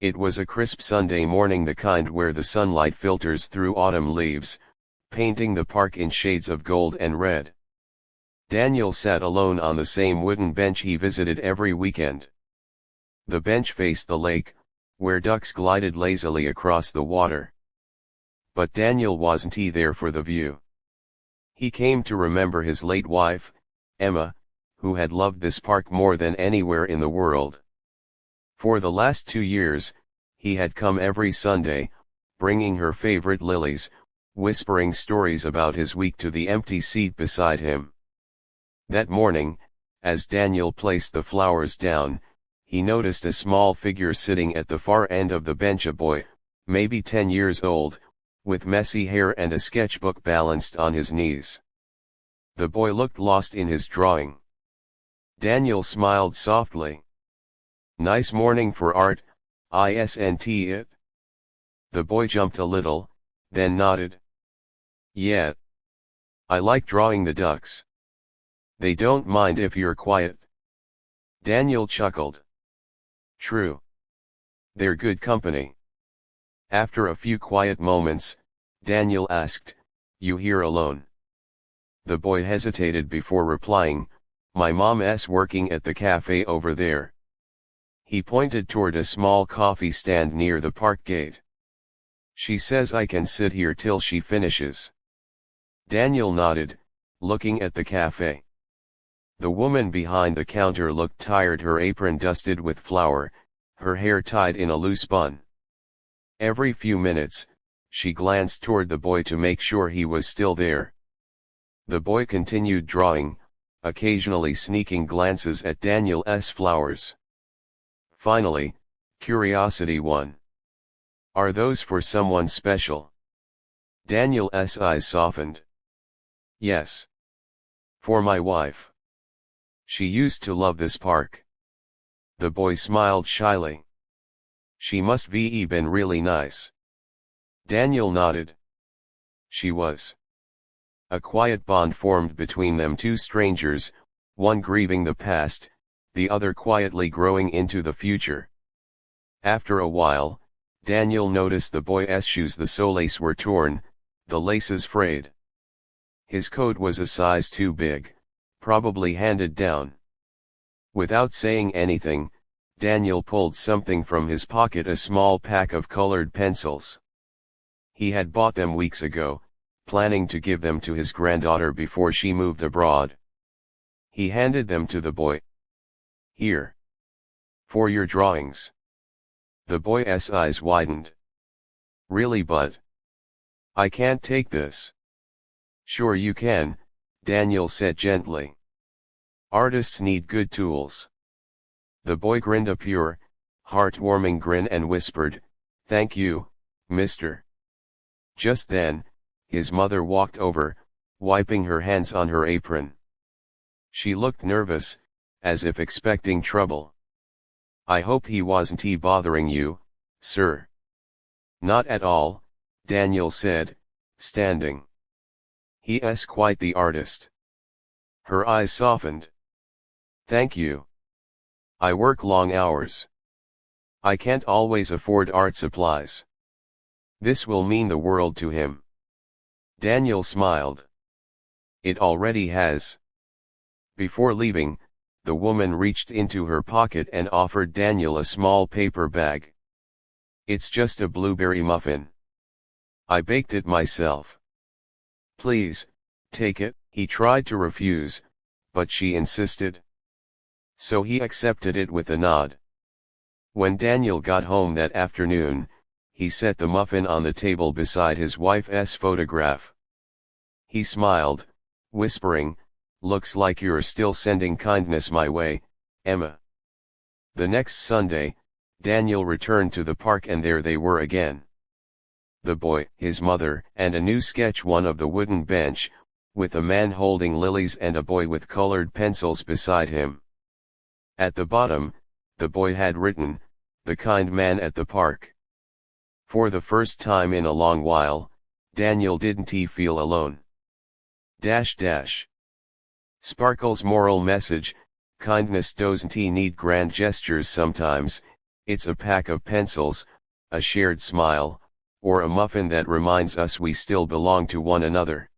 It was a crisp Sunday morning, the kind where the sunlight filters through autumn leaves, painting the park in shades of gold and red. Daniel sat alone on the same wooden bench he visited every weekend. The bench faced the lake, where ducks glided lazily across the water. But Daniel wasn't there for the view. He came to remember his late wife, Emma, who had loved this park more than anywhere in the world. For the last 2 years, he had come every Sunday, bringing her favorite lilies, whispering stories about his week to the empty seat beside him. That morning, as Daniel placed the flowers down, he noticed a small figure sitting at the far end of the bench, a boy, maybe 10 years old, with messy hair and a sketchbook balanced on his knees. The boy looked lost in his drawing. Daniel smiled softly. "Nice morning for art, isn't it?" The boy jumped a little, then nodded. "Yeah. I like drawing the ducks. They don't mind if you're quiet." Daniel chuckled. "True. They're good company." After a few quiet moments, Daniel asked, "You here alone?" The boy hesitated before replying, "My mom's working at the cafe over there." He pointed toward a small coffee stand near the park gate. "She says I can sit here till she finishes." Daniel nodded, looking at the cafe. The woman behind the counter looked tired, her apron dusted with flour, her hair tied in a loose bun. Every few minutes, she glanced toward the boy to make sure he was still there. The boy continued drawing, occasionally sneaking glances at Daniel's flowers. Finally, curiosity won. "Are those for someone special?" Daniel's eyes softened. "Yes. For my wife. She used to love this park." The boy smiled shyly. "She must be been really nice." Daniel nodded. She was. A quiet bond formed between them, two strangers, one grieving the past, the other quietly growing into the future. After a while, Daniel noticed the boy's shoes. The soles were torn, the laces frayed. His coat was a size too big, probably handed down. Without saying anything, Daniel pulled something from his pocket, a small pack of colored pencils. He had bought them weeks ago, planning to give them to his granddaughter before she moved abroad. He handed them to the boy. "Here. For your drawings." The boy's eyes widened. "Really, but I can't take this." "Sure you can," Daniel said gently. "Artists need good tools." The boy grinned a pure, heartwarming grin and whispered, "Thank you, mister." Just then, his mother walked over, wiping her hands on her apron. She looked nervous, as if expecting trouble. "I hope he wasn't bothering you, sir." "Not at all," Daniel said, standing. "He's quite the artist." Her eyes softened. "Thank you. I work long hours. I can't always afford art supplies." This will mean the world to him. Daniel smiled. "It already has." Before leaving, the woman reached into her pocket and offered Daniel a small paper bag. "It's just a blueberry muffin. I baked it myself." "Please, take it." He tried to refuse, but she insisted. So he accepted it with a nod. When Daniel got home that afternoon, he set the muffin on the table beside his wife's photograph. He smiled, whispering, "Looks like you're still sending kindness my way, Emma." The next Sunday, Daniel returned to the park and there they were again. The boy, his mother, and a new sketch, one of the wooden bench, with a man holding lilies and a boy with colored pencils beside him. At the bottom, the boy had written, "The kind man at the park." For the first time in a long while, Daniel didn't feel alone. Sparkle's moral message: kindness doesn't need grand gestures sometimes, It's a pack of pencils, a shared smile, or a muffin that reminds us we still belong to one another.